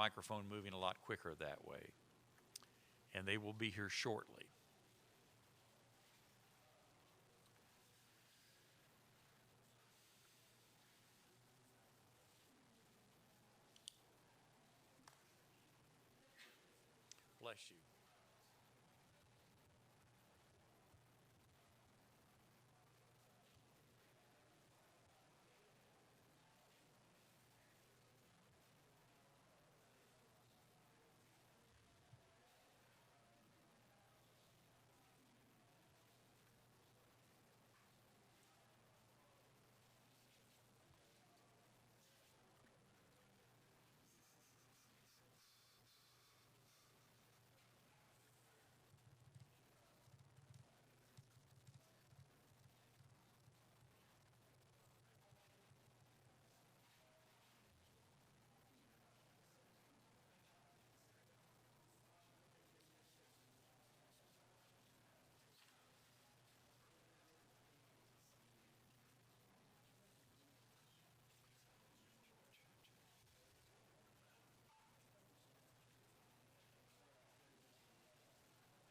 microphone moving a lot quicker that way. And they will be here shortly. Bless you.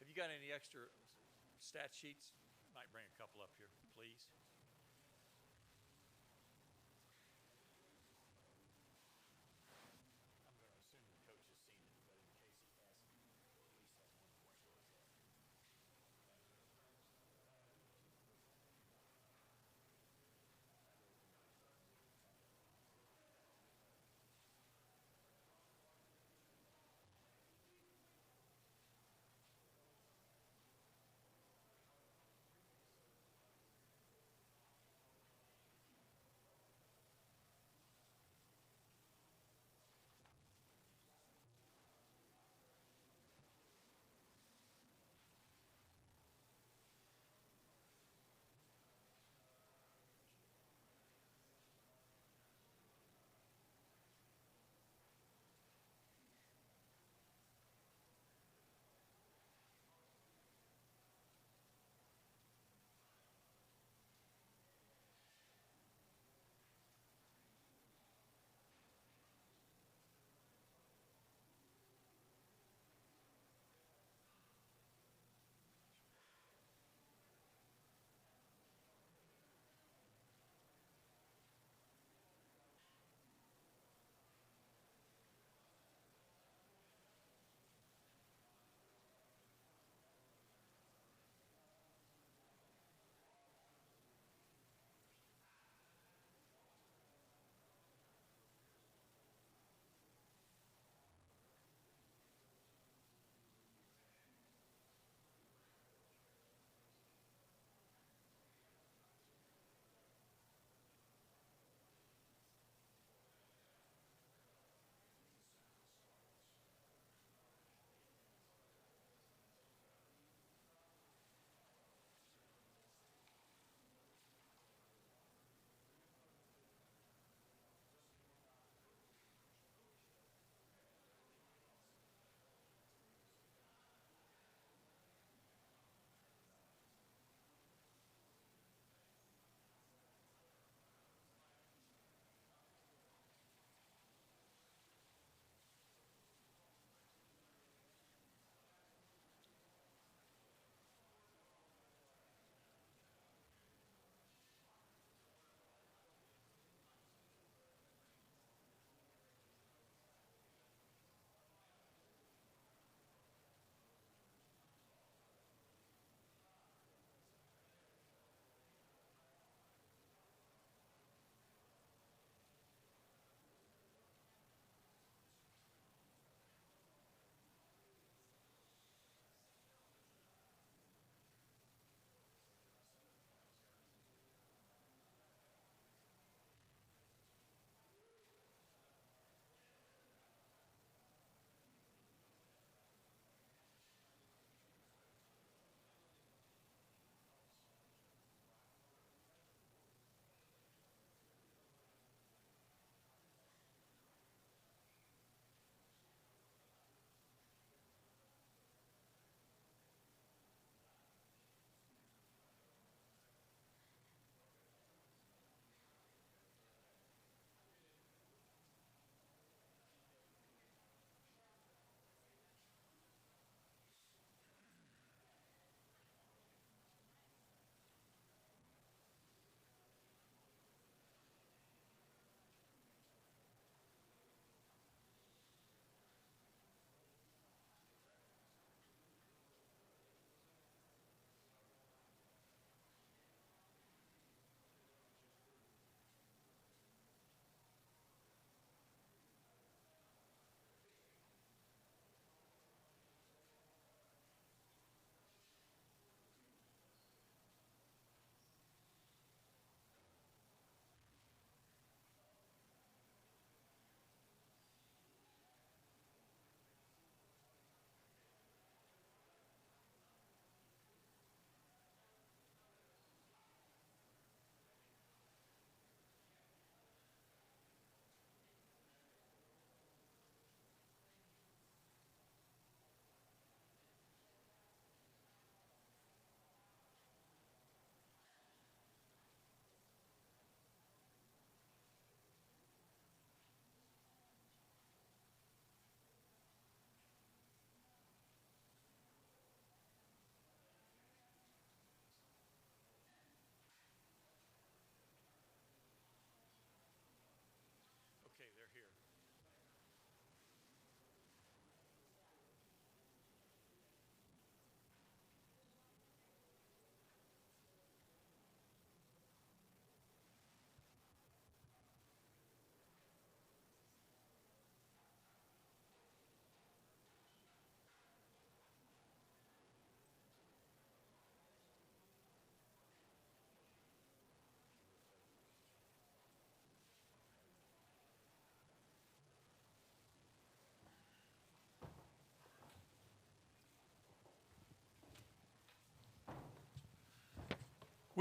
Have you got any extra stat sheets? Might bring a couple up here, please. I'm going to assume the coach has seen it, but in case he hasn't, at least has one more story.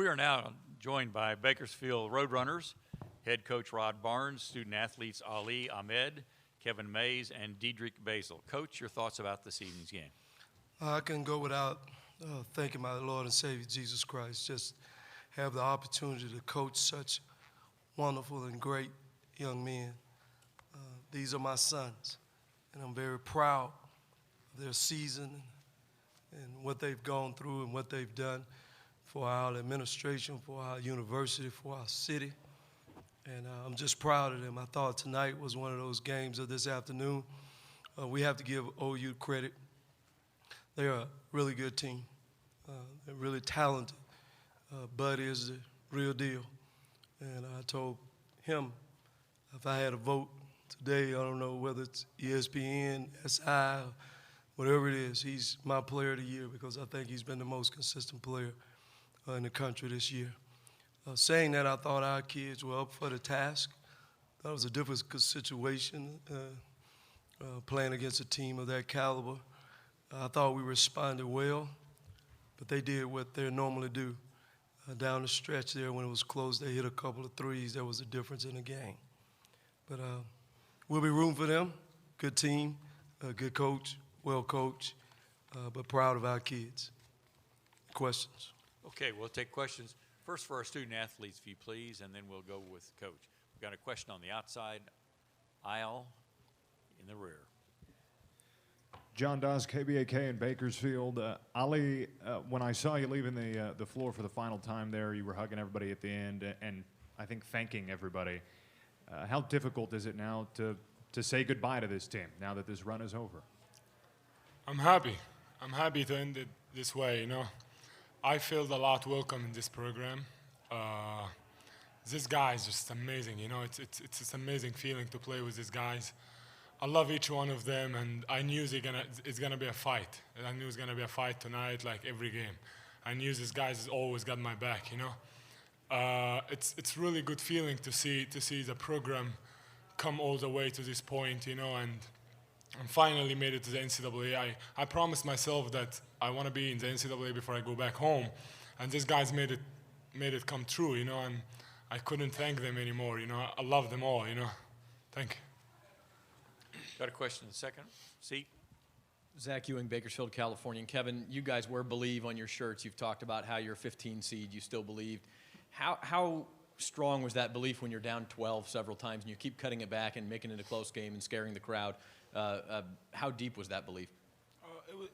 We are now joined by Bakersfield Roadrunners, head coach Rod Barnes, student athletes Ali Ahmed, Kevin Mays, and Diedrich Basil. Coach, your thoughts about this evening's game? I couldn't go without thanking my Lord and Savior Jesus Christ. Just have the opportunity to coach such wonderful and great young men. These are my sons, and I'm very proud of their season and what they've gone through and what they've done for our administration, for our university, for our city. And I'm just proud of them. I thought tonight was one of those games of this afternoon. We have to give OU credit. They're a really good team. They're really talented. Bud is the real deal. And I told him if I had a vote today, I don't know whether it's ESPN, SI, whatever it is, he's my player of the year because I think he's been the most consistent player in the country this year. Saying that, I thought our kids were up for the task. That was a difficult situation, playing against a team of that caliber. I thought we responded well, but they did what they normally do. Down the stretch there when it was close, they hit a couple of threes. There was a difference in the game. But we'll be rooting for them. Good team, good coach, well coached, but proud of our kids. Questions? Okay, we'll take questions. First for our student athletes, if you please, and then we'll go with Coach. We've got a question on the outside aisle in the rear. John Dawes, KBAK in Bakersfield. Ali, when I saw you leaving the floor for the final time there, you were hugging everybody at the end and I think thanking everybody. How difficult is it now to say goodbye to this team now that this run is over? I'm happy. I'm happy to end it this way, you know. I feel a lot welcome in this program. This guy is just amazing, you know. It's this amazing feeling to play with these guys. I love each one of them, and I knew it's gonna be a fight. I knew it's gonna be a fight tonight, like every game. I knew these guys always got my back, you know. It's really good feeling to see the program come all the way to this point, you know, and finally made it to the NCAA. I promised myself that I want to be in the NCAA before I go back home, and these guys made it come true, you know, and I couldn't thank them anymore, you know. I love them all, you know. Thank you. Got a question in the second seat? Zach Ewing, Bakersfield, California. And Kevin, you guys wear Believe on your shirts. You've talked about how you're a 15 seed, you still believed. How strong was that belief when you're down 12 several times and you keep cutting it back and making it a close game and scaring the crowd? How deep was that belief?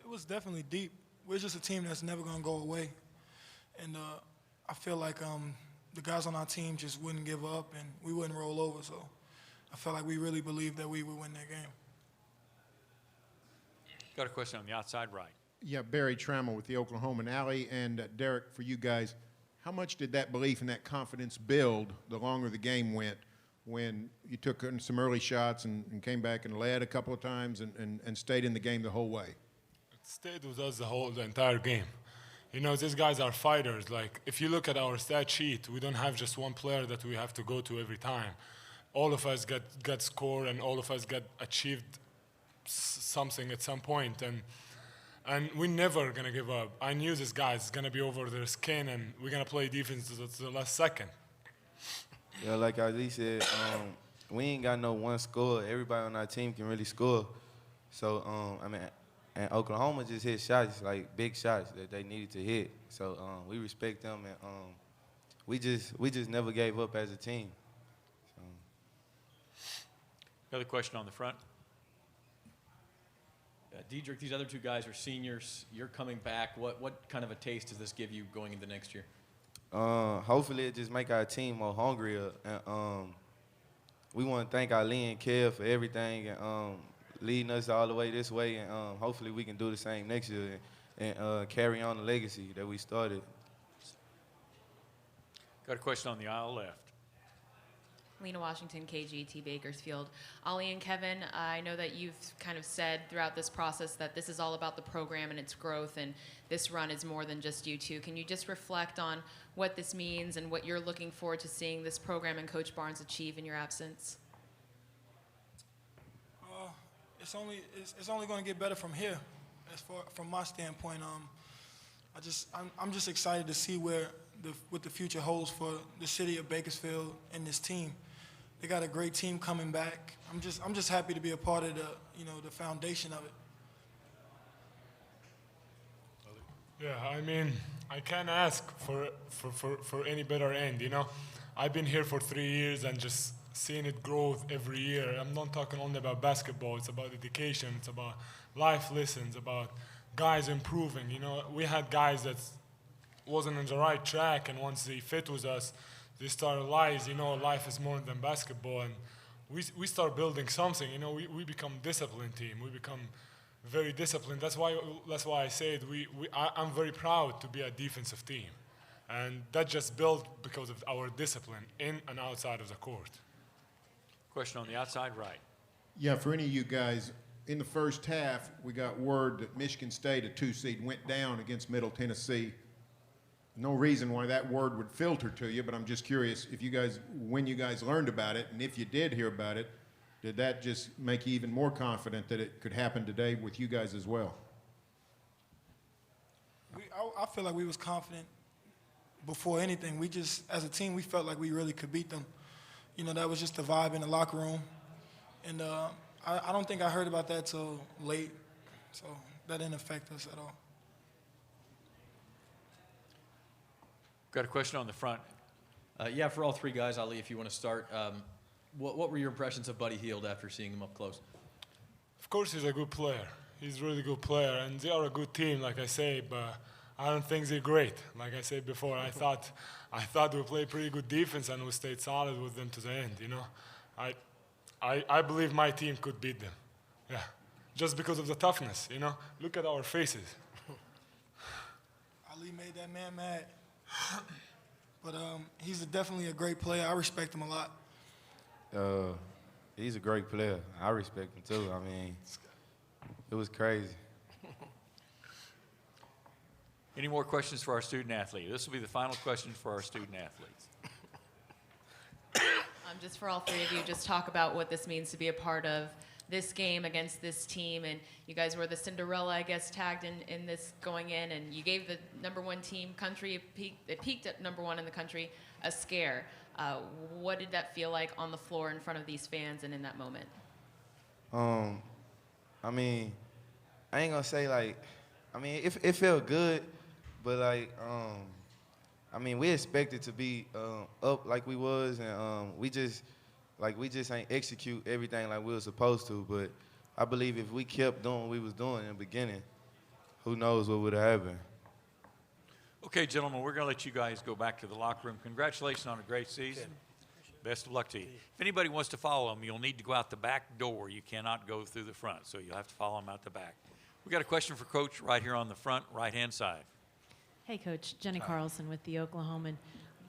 It was definitely deep. We're just a team that's never going to go away. And I feel like the guys on our team just wouldn't give up and we wouldn't roll over. So I felt like we really believed that we would win that game. Got a question on the outside right. Yeah, Barry Trammell with the Oklahoman. Ali and Derek, for you guys, how much did that belief and that confidence build the longer the game went when you took some early shots and came back and led a couple of times and stayed in the game the whole way? It stayed with us the entire game. You know, these guys are fighters. Like, if you look at our stat sheet, we don't have just one player that we have to go to every time. All of us got scored and all of us got achieved something at some point. And we're never going to give up. I knew this guy is going to be over their skin and we're going to play defense to the last second. Yeah, like Ali said, we ain't got no one score. Everybody on our team can really score. So, and Oklahoma just hit shots, like big shots that they needed to hit. So we respect them, and we just never gave up as a team. So. Another question on the front. Diedrich, these other two guys are seniors. You're coming back. What kind of a taste does this give you going into next year? Hopefully it just make our team more hungrier. And we want to thank Ali and Kev for everything and leading us all the way this way. And hopefully we can do the same next year and carry on the legacy that we started. Got a question on the aisle left. Lena Washington, KGT Bakersfield. Ali and Kevin, I know that you've kind of said throughout this process that this is all about the program and its growth, and this run is more than just you two. Can you just reflect on what this means and what you're looking forward to seeing this program and Coach Barnes achieve in your absence? It's only going to get better from here, from my standpoint. I'm just excited to see where what the future holds for the city of Bakersfield and this team. They got a great team coming back. I'm just happy to be a part of the foundation of it. Yeah, I mean, I can't ask for any better end, you know. I've been here for 3 years and just seeing it grow every year. I'm not talking only about basketball. It's about education. It's about life lessons, about guys improving. You know, we had guys that wasn't on the right track, and once they fit with us, they start to realize, you know, life is more than basketball, and we start building something. You know, we become disciplined team. We become very disciplined. That's why I said I'm very proud to be a defensive team, and that just built because of our discipline in and outside of the court. Question on the outside right. Yeah, for any of you guys, in the first half, we got word that Michigan State, a 2 seed, went down against Middle Tennessee. No reason why that word would filter to you, but I'm just curious if you guys, when you guys learned about it, and if you did hear about it, did that just make you even more confident that it could happen today with you guys as well? I feel like we was confident before anything. We just, as a team, we felt like we really could beat them. You know, that was just the vibe in the locker room. And I don't think I heard about that till late, so that didn't affect us at all. Got a question on the front. Yeah, for all three guys, Ali, if you want to start, what were your impressions of Buddy Hield after seeing him up close? Of course, he's a good player. He's a really good player, and they are a good team, like I say, but I don't think they're great. Like I said before, I thought we played pretty good defense and we stayed solid with them to the end, you know. I believe my team could beat them, yeah, just because of the toughness, you know. Look at our faces. Ali made that man mad. But he's definitely a great player. I respect him a lot. He's a great player. I respect him too. I mean, it was crazy. Any more questions for our student athlete? This will be the final question for our student athletes. Just for all three of you, just talk about what this means to be a part of this game against this team. And you guys were the Cinderella, I guess, tagged in this going in, and you gave the #1 team country, it peaked at #1 in the country, a scare. What did that feel like on the floor in front of these fans and in that moment? I mean, I ain't gonna say like, I mean, it felt good, but like, I mean, we expected to be up like we was, and we just ain't execute everything like we were supposed to. But I believe if we kept doing what we was doing in the beginning, who knows what would have happened. Okay, gentlemen, we're going to let you guys go back to the locker room. Congratulations on a great season. Best of luck to you. If anybody wants to follow them, you'll need to go out the back door. You cannot go through the front, so you'll have to follow them out the back. We got a question for Coach right here on the front right-hand side. Hey, Coach. Jenny Carlson with the Oklahoman.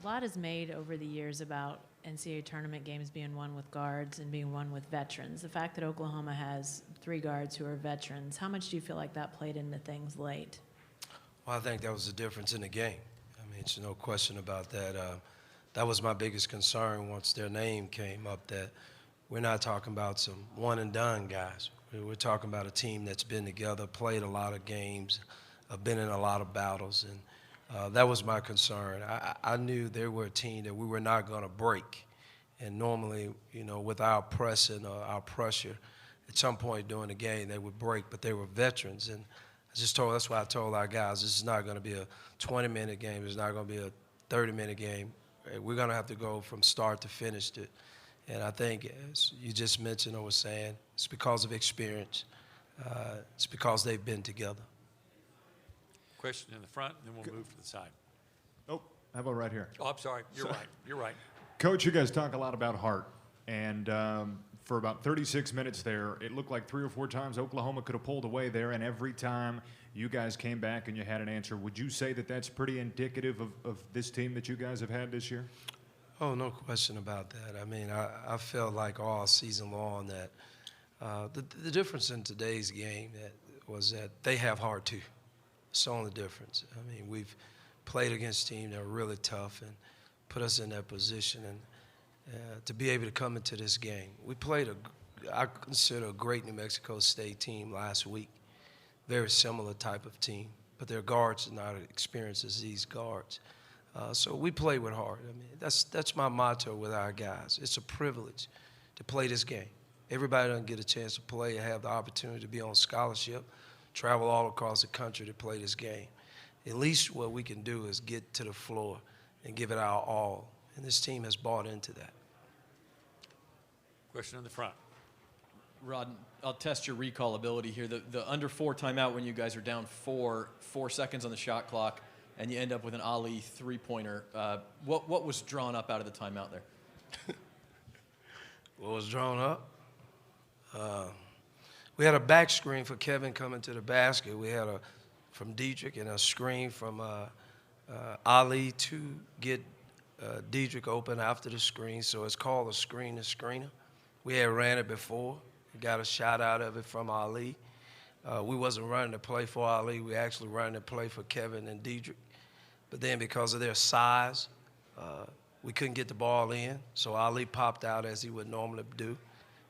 A lot is made over the years about NCAA tournament games being won with guards and being won with veterans. The fact that Oklahoma has 3 guards who are veterans, how much do you feel like that played into things late? Well, I think that was the difference in the game. I mean, it's no question about that. That was my biggest concern once their name came up, that we're not talking about some one-and-done guys. We're talking about a team that's been together, played a lot of games, been in a lot of battles, and that was my concern. I knew they were a team that we were not going to break. And normally, you know, with our pressing or our pressure, at some point during the game, they would break, but they were veterans. And that's why I told our guys, this is not going to be a 20-minute game. It's not going to be a 30-minute game. We're going to have to go from start to finish it. And I think, as you just mentioned or was saying, it's because of experience. It's because they've been together. Question in the front, and then we'll move to the side. Oh, how about right here? Oh, I'm sorry. You're right. You're right. Coach, you guys talk a lot about heart. And for about 36 minutes there, it looked like 3 or 4 times Oklahoma could have pulled away there, and every time you guys came back and you had an answer. Would you say that that's pretty indicative of this team that you guys have had this year? Oh, no question about that. I mean, I felt like all season long that the difference in today's game was that they have heart too. It's the only difference. I mean, we've played against teams that are really tough and put us in that position. And to be able to come into this game, we played I consider a great New Mexico State team last week. Very similar type of team, but their guards are not as experienced as these guards. So we play with heart. I mean, that's my motto with our guys. It's a privilege to play this game. Everybody doesn't get a chance to play or have the opportunity to be on scholarship, travel all across the country to play this game. At least what we can do is get to the floor and give it our all. And this team has bought into that. Question in the front. Rod, I'll test your recall ability here. The under 4 timeout when you guys are down 4 seconds on the shot clock, and you end up with an Ali three-pointer. What was drawn up out of the timeout there? What was drawn up? We had a back screen for Kevin coming to the basket. We had from Dietrich and a screen from Ali to get Dietrich open after the screen. So it's called a screen to screener. We had ran it before. We got a shot out of it from Ali. We wasn't running the play for Ali. We actually running the play for Kevin and Dietrich. But then because of their size, we couldn't get the ball in. So Ali popped out as he would normally do.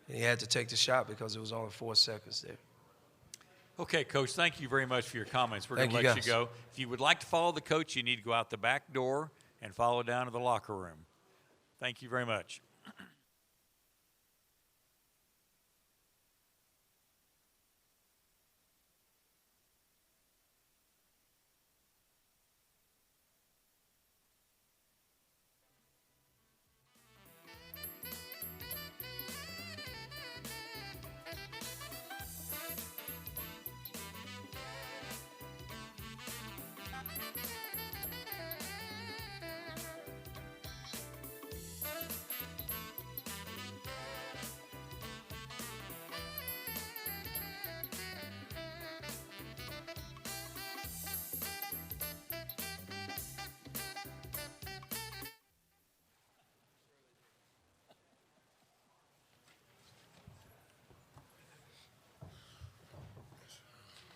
And he had to take the shot because it was only 4 seconds there. Okay, Coach, thank you very much for your comments. We're going Thank to you, let you go. If you would like to follow the coach, you need to go out the back door and follow down to the locker room. Thank you very much.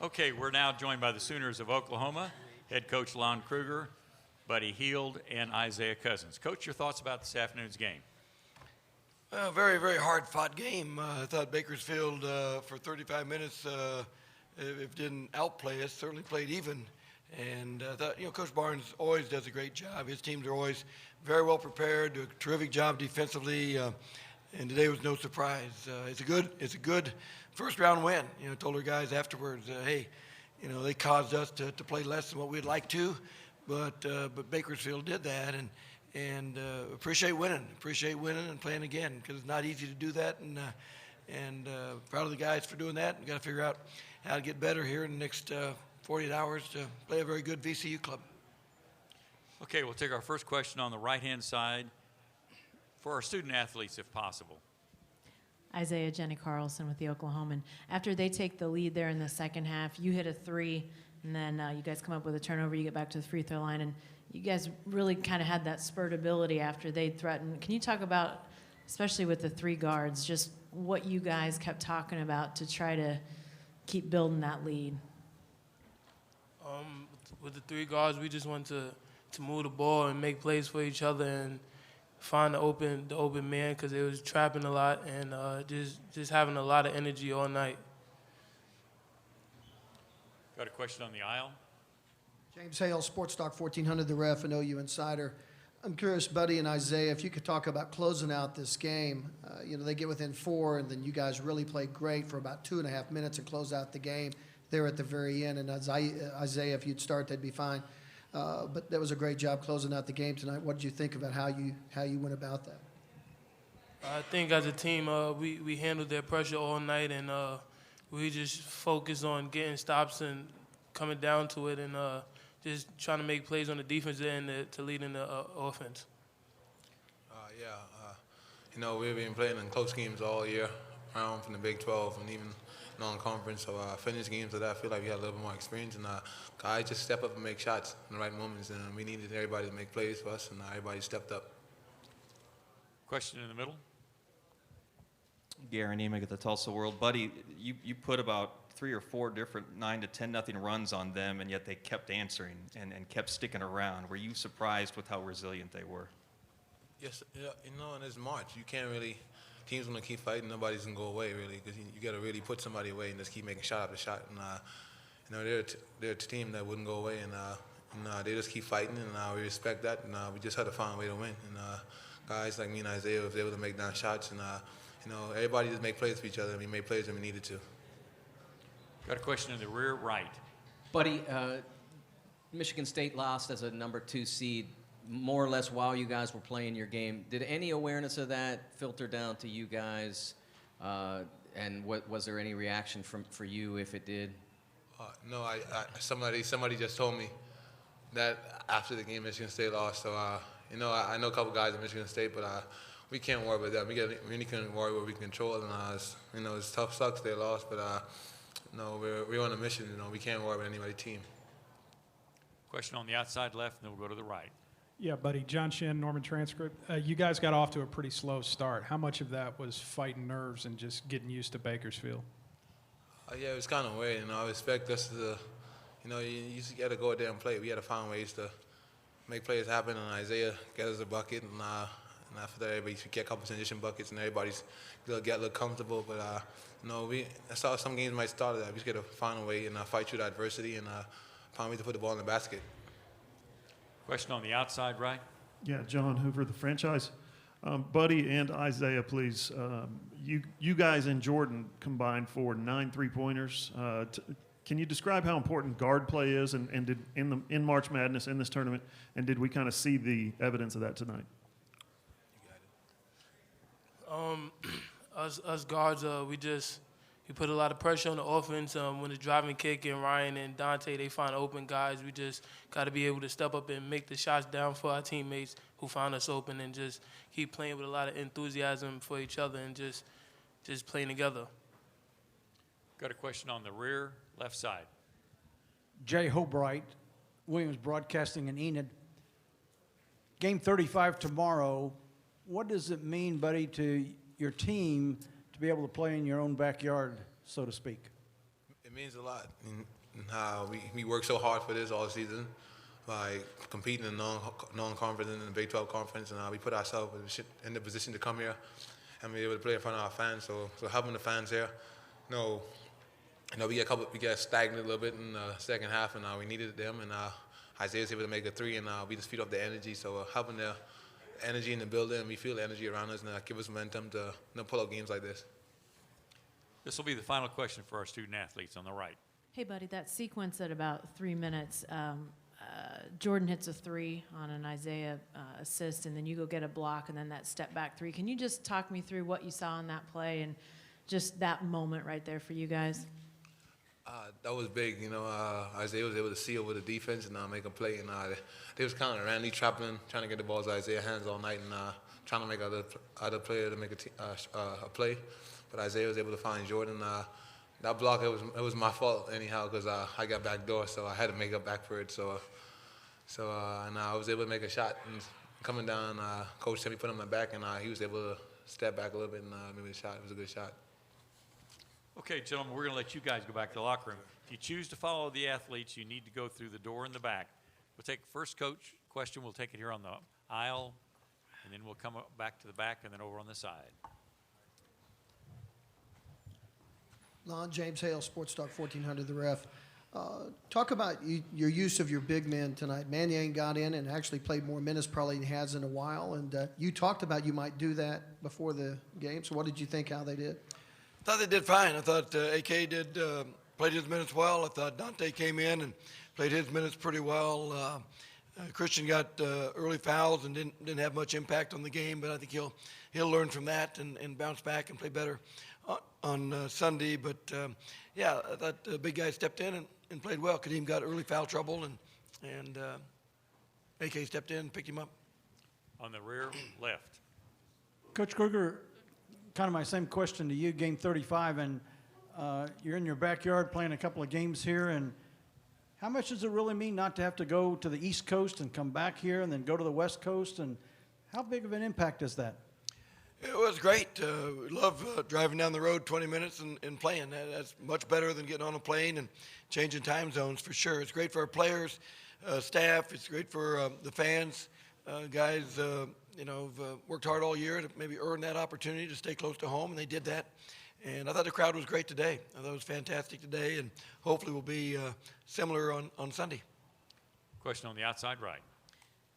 Okay, we're now joined by the Sooners of Oklahoma, head coach Lon Kruger, Buddy Heald, and Isaiah Cousins. Coach, your thoughts about this afternoon's game? Very, very hard-fought game. I thought Bakersfield, for 35 minutes, if didn't outplay us, certainly played even. And I thought, Coach Barnes always does a great job. His teams are always very well prepared, do a terrific job defensively, and today was no surprise. It's a good first-round win. I told our guys afterwards, hey, they caused us to play less than what we'd like to, but Bakersfield did that, and appreciate winning and playing again, because it's not easy to do that, and proud of the guys for doing that. We got to figure out how to get better here in the next 48 hours to play a very good VCU club. Okay, we'll take our first question on the right-hand side for our student athletes, if possible. Isaiah, Jenny Carlson with the Oklahoman. After they take the lead there in the second half, you hit a 3, and then you guys come up with a turnover. You get back to the free throw line, and you guys really kind of had that spurt ability after they threatened. Can you talk about, especially with the 3 guards, just what you guys kept talking about to try to keep building that lead? With the 3 guards, we just wanted to move the ball and make plays for each other and find the open man, because they was trapping a lot and just having a lot of energy all night. Got a question on the aisle? James Hale, Sports Talk 1400, The Ref, and OU Insider. I'm curious, Buddy and Isaiah, if you could talk about closing out this game. They get within 4, and then you guys really played great for about 2.5 minutes and close out the game there at the very end. And Isaiah, if you'd start, that'd be fine. But that was a great job closing out the game tonight. What did you think about how you went about that? I think as a team, we handled their pressure all night, and we just focused on getting stops and coming down to it, and just trying to make plays on the defense end to lead in the offense. We've been playing in close games all year round from the Big 12 and even non-conference. So finished games that I feel like we had a little bit more experience, and guys just step up and make shots in the right moments, and we needed everybody to make plays for us, and everybody stepped up. Question in the middle. Gary Nemick at the Tulsa World. Buddy, you put about 3 or 4 different 9 to 10 nothing runs on them, and yet they kept answering and kept sticking around. Were you surprised with how resilient they were? Yes, in this March, you can't really, teams going to keep fighting, nobody's going to go away, really, because you got to really put somebody away and just keep making shot after shot. And, they're a team that wouldn't go away, and And they just keep fighting, and we respect that, and we just had to find a way to win. And guys like me and Isaiah was able to make down shots, and everybody just make plays for each other, and we made plays when we needed to. Got a question in the rear right. Buddy, Michigan State lost as a number 2 seed more or less while you guys were playing your game. Did any awareness of that filter down to you guys? And was there any reaction for you if it did? No, somebody just told me that after the game Michigan State lost. So, I know a couple guys at Michigan State, but we can't worry about that. We really can't worry what we can control. And, it's tough, sucks they lost, but, we're on a mission. We can't worry about anybody's team. Question on the outside left, and then we'll go to the right. Yeah, buddy. John Shin, Norman Transcript. You guys got off to a pretty slow start. How much of that was fighting nerves and just getting used to Bakersfield? Yeah, it was kind of weird. I expect us to, you just got to go out there and play. We got to find ways to make plays happen, and Isaiah get us a bucket, and after that, everybody should get a couple transition buckets, and everybody's gonna get a little comfortable. But that's how some games might start. That we just got to find a way and fight through the adversity and find a way to put the ball in the basket. Question on the outside right. Yeah, John Hoover, the franchise. Buddy and Isaiah, please. You guys and Jordan combined for 9 3-pointers. Can you describe how important guard play is and did in March Madness in this tournament, and did we kind of see the evidence of that tonight? Us guards, we put a lot of pressure on the offense. When the driving kick and Ryan and Dante, they find open guys. We just got to be able to step up and make the shots down for our teammates who found us open, and just keep playing with a lot of enthusiasm for each other and just playing together. Got a question on the rear left side. Jay Hobright, Williams Broadcasting in Enid. Game 35 tomorrow. What does it mean, buddy, to your team to be able to play in your own backyard, so to speak? It means a lot. We worked so hard for this all season, by competing in non-conference and in the Big 12 conference, and we put ourselves in the position to come here and be able to play in front of our fans. So having the fans here, we get stagnant a little bit in the second half, and we needed them, and Isaiah was able to make a 3, and we just feed off the energy. So having the energy in the building, and we feel the energy around us, and give us momentum to pull out games like this. This will be the final question for our student athletes on the right. Hey, buddy, that sequence at about 3 minutes, Jordan hits a 3 on an Isaiah assist, and then you go get a block, and then that step back 3. Can you just talk me through what you saw in that play and just that moment right there for you guys? That was big. Isaiah was able to see over the defense and make a play, and they was kind of randomly trying to get the balls out of Isaiah's hands all night, and trying to make other player to make a play. But Isaiah was able to find Jordan. That block, it was my fault anyhow, because I got back door, so I had to make up back for it. And I was able to make a shot. And coming down, Coach said me put on my back, and he was able to step back a little bit and make a shot. It was a good shot. Okay, gentlemen, we're going to let you guys go back to the locker room. If you choose to follow the athletes, you need to go through the door in the back. We'll take first coach question. We'll take it here on the aisle, and then we'll come back to the back and then over on the side. Lon, James Hale, Sports Talk 1400, The Ref. Talk about your use of your big men tonight. Mannion got in and actually played more minutes probably than he has in a while, and you talked about you might do that before the game. So what did you think how they did? I thought they did fine. I thought AK played his minutes well. I thought Dante came in and played his minutes pretty well. Christian got early fouls and didn't have much impact on the game, but I think he'll learn from that and bounce back and play better on Sunday. But I thought the big guy stepped in and played well. Kadeem got early foul trouble, and AK stepped in and picked him up. On the rear left. Coach Kruger, kind of my same question to you. Game 35, and you're in your backyard playing a couple of games here, and how much does it really mean not to have to go to the East Coast and come back here and then go to the West Coast, and how big of an impact is that? It was great. We love driving down the road 20 minutes and playing. That's much better than getting on a plane and changing time zones for sure. It's great for our players, staff. It's great for the fans. Guys, have worked hard all year to maybe earn that opportunity to stay close to home, and they did that. And I thought the crowd was great today. I thought it was fantastic today, and hopefully will be similar on Sunday. Question on the outside right.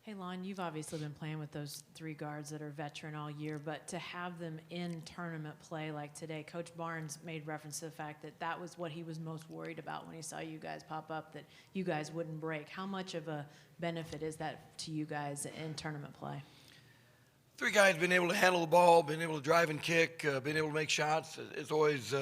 Hey, Lon, you've obviously been playing with those three guards that are veteran all year, but to have them in tournament play like today, Coach Barnes made reference to the fact that that was what he was most worried about when he saw you guys pop up, that you guys wouldn't break. How much of a benefit is that to you guys in tournament play? Three guys being able to handle the ball, being able to drive and kick, being able to make shots is always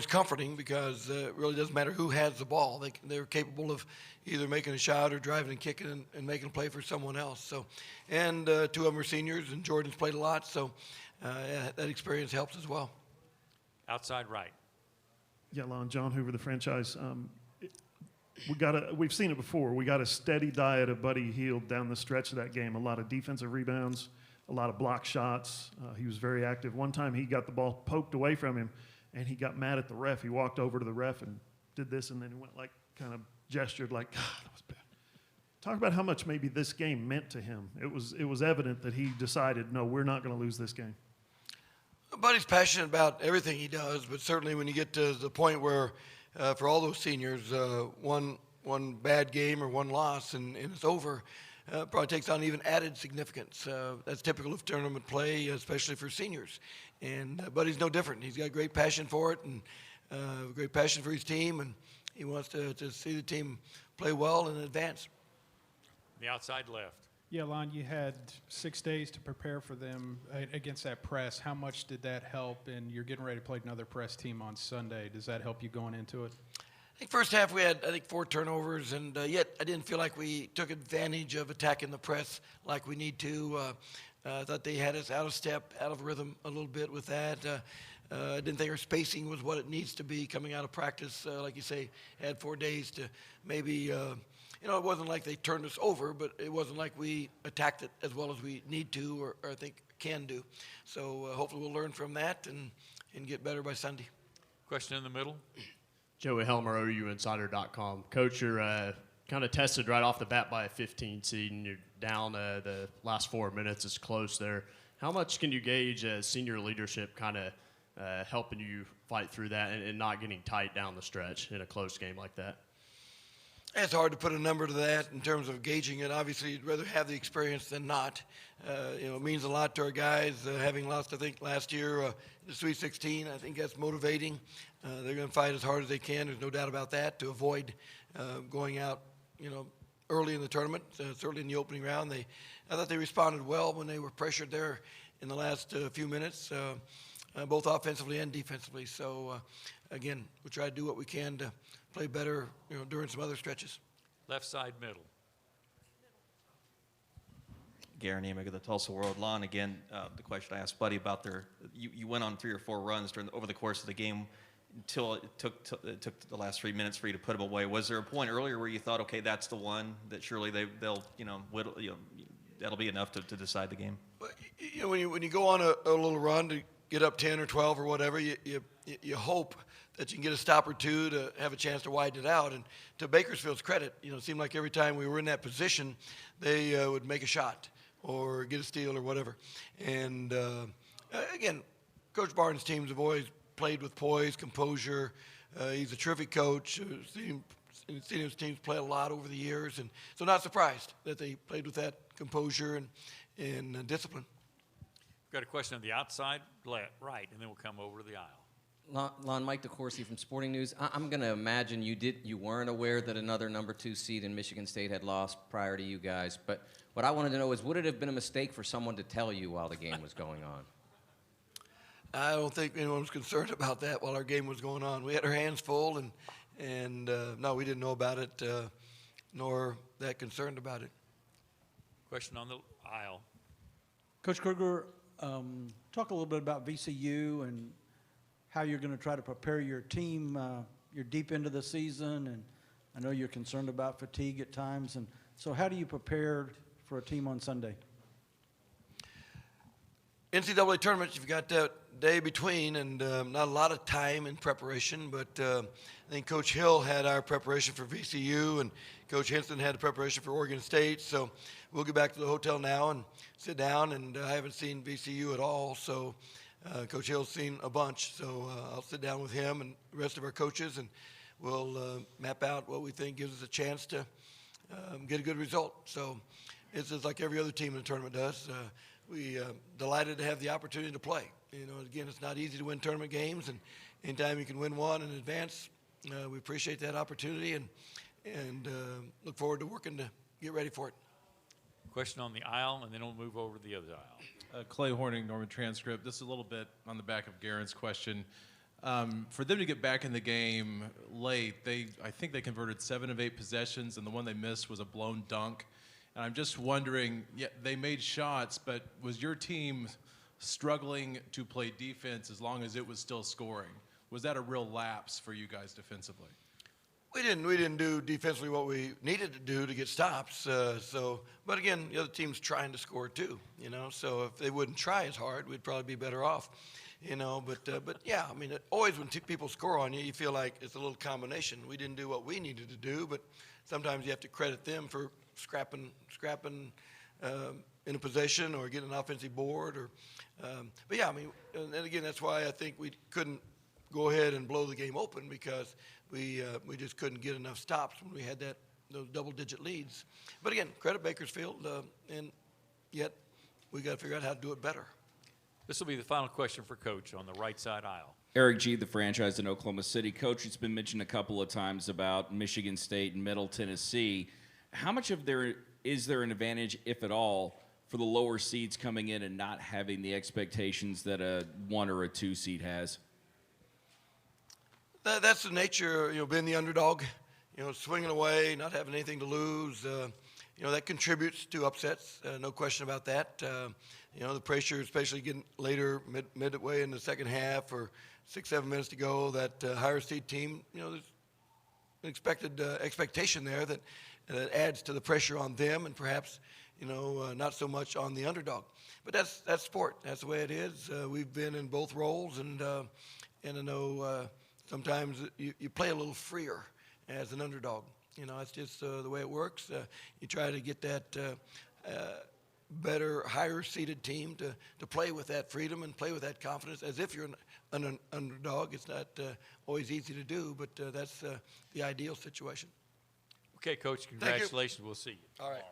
comforting, because it really doesn't matter who has the ball. They're capable of either making a shot or driving and kicking and making a play for someone else. So, and two of them are seniors, and Jordan's played a lot, so that experience helps as well. Outside right. Yeah, Lon, John Hoover, the franchise. We've seen it before. We got a steady diet of Buddy Hield down the stretch of that game. A lot of defensive rebounds, a lot of block shots. He was very active. One time he got the ball poked away from him, and he got mad at the ref. He walked over to the ref and did this, and then he went like, kind of gestured like, God, that was bad. Talk about how much maybe this game meant to him. It was evident that he decided, no, we're not going to lose this game. Buddy's passionate about everything he does, but certainly when you get to the point where, for all those seniors, one bad game or one loss and it's over, probably takes on even added significance. That's typical of tournament play, especially for seniors. And Buddy's no different. He's got great passion for it, and great passion for his team, and he wants to see the team play well and advance. The outside left. Yeah, Lon, you had 6 days to prepare for them against that press. How much did that help? And you're getting ready to play another press team on Sunday. Does that help you going into it? I think first half we had, 4 turnovers, and yet I didn't feel like we took advantage of attacking the press like we need to. I thought they had us out of step, out of rhythm a little bit with that. I didn't think our spacing was what it needs to be coming out of practice. Like you say, had 4 days to maybe, it wasn't like they turned us over, but it wasn't like we attacked it as well as we need to or I think can do. So hopefully we'll learn from that and get better by Sunday. Question in the middle. Joey Helmer, OUinsider.com. Coach, you're kind of tested right off the bat by a 15 seed, and you're down the last 4 minutes. It's close there. How much can you gauge as senior leadership kind of helping you fight through that and not getting tight down the stretch in a close game like that? It's hard to put a number to that in terms of gauging it. Obviously, you'd rather have the experience than not. It means a lot to our guys. Having lost, I think, last year in the Sweet 16, I think that's motivating. They're going to fight as hard as they can. There's no doubt about that, to avoid going out, early in the tournament, certainly in the opening round. I thought they responded well when they were pressured there in the last few minutes, both offensively and defensively. So, again, we'll try to do what we can to play better, during some other stretches. Left side middle. Garen Amick of the Tulsa World. Lon, again, the question I asked Buddy about you went on 3 or 4 runs over the course of the game until it took the last 3 minutes for you to put them away. Was there a point earlier where you thought, okay, that's the one that surely they'll that'll be enough to decide the game? When you go on a little run to get up 10 or 12 or whatever, you hope that you can get a stop or two to have a chance to widen it out. And to Bakersfield's credit, it seemed like every time we were in that position, they would make a shot or get a steal or whatever. And again, Coach Barnes' teams have always played with poise, composure. He's a terrific coach. Seen his teams play a lot over the years, and so not surprised that they played with that composure and discipline. We've got a question on the outside right, and then we'll come over to the aisle. Lon, Mike DeCourcy from Sporting News. I'm going to imagine you weren't aware that another number 2 seed in Michigan State had lost prior to you guys. But what I wanted to know is, would it have been a mistake for someone to tell you while the game was going on? I don't think anyone was concerned about that while our game was going on. We had our hands full, and no, we didn't know about it, nor that concerned about it. Question on the aisle. Coach Kruger, talk a little bit about VCU and how you're going to try to prepare your team. You're deep into the season, and I know you're concerned about fatigue at times. And so how do you prepare for a team on Sunday? NCAA tournaments, you've got that day between, and not a lot of time in preparation, but I think Coach Hill had our preparation for VCU, and Coach Henson had the preparation for Oregon State. So we'll get back to the hotel now and sit down, and I haven't seen VCU at all, so Coach Hill's seen a bunch, so I'll sit down with him and the rest of our coaches, and we'll map out what we think gives us a chance to get a good result. So it's just like every other team in the tournament does. We delighted to have the opportunity to play. Again, it's not easy to win tournament games, and anytime you can win one in advance, we appreciate that opportunity and look forward to working to get ready for it. Question on the aisle, and then we'll move over to the other aisle. Clay Horning, Norman Transcript. This is a little bit on the back of Garen's question. For them to get back in the game late, I think they converted 7 of 8 possessions, and the one they missed was a blown dunk. And I'm just wondering, yeah, they made shots, but was your team struggling to play defense as long as it was still scoring? Was that a real lapse for you guys defensively? We didn't do defensively what we needed to do to get stops. But again, the other team's trying to score too. So if they wouldn't try as hard, we'd probably be better off. But yeah, I mean, always when people score on you, you feel like it's a little combination. We didn't do what we needed to do, but sometimes you have to credit them for scrapping in a possession or getting an offensive board. But yeah, I mean, and again, that's why I think we couldn't go ahead and blow the game open, because we just couldn't get enough stops when we had those double-digit leads. But again, credit Bakersfield, and yet we got to figure out how to do it better. This will be the final question for Coach on the right side aisle. Eric G., the franchise in Oklahoma City. Coach, it's been mentioned a couple of times about Michigan State and Middle Tennessee. How much is there an advantage, if at all, for the lower seeds coming in and not having the expectations that a 1 or a 2 seed has? That's the nature, being the underdog, swinging away, not having anything to lose. That contributes to upsets, no question about that. The pressure, especially getting later, midway in the second half or 6-7 minutes to go, that higher seed team, there's an expectation there that adds to the pressure on them, and perhaps, not so much on the underdog. But that's sport. That's the way it is. We've been in both roles, and I know sometimes you play a little freer as an underdog. It's just the way it works. You try to get that better, higher-seeded team to play with that freedom and play with that confidence as if you're an underdog. It's not always easy to do, but that's the ideal situation. Okay, Coach, congratulations. We'll see you. All right.